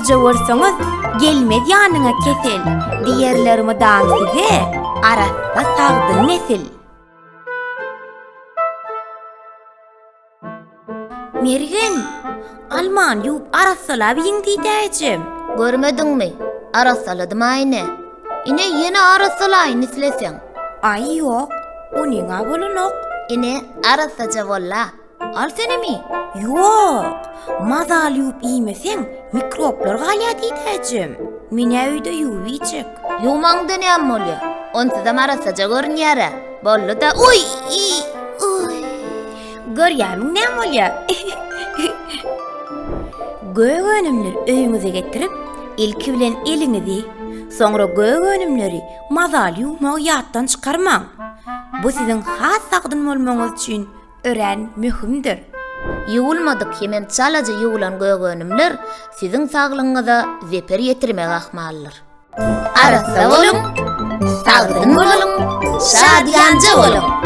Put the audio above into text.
sagja bolsaňyz gelmez ýanyňa kesel diýerlerimi daň size arasda sagdyn nesil. Mergen, alman ýup arassalap ýiňdiýdäjim. Görmediňmi? Arassaladım aýne. Ine ýene arassalayny isleseň. Ay ýok, o niňe bolanok? Ine arassaja bolla. Al senemi? Ýok, mazal ýup iýmeseň mikroplar galýa diýdäjim. Mine öýde ýuwýjek. Ýumaňda näme bolýar? Onsuzam arassaja görnýär. Bollu da uy! Görýärmiň näme bolýar? Gögönümler öýüňize getirip, ilki bilen eliňizi, soňra gögönümleri mazal ýuwmagy ýatdan çykarmaň. Bu siziň has sagdyn bolmaňyz üçin ören möhümdir. Ýuwulmadyk hemem çalaja ýuwulan gögönümler siziň saglygyňyza zeper ýetirmek ahmaldyr. Arassa bolun, sagdyn bolun, şadýanja bolun.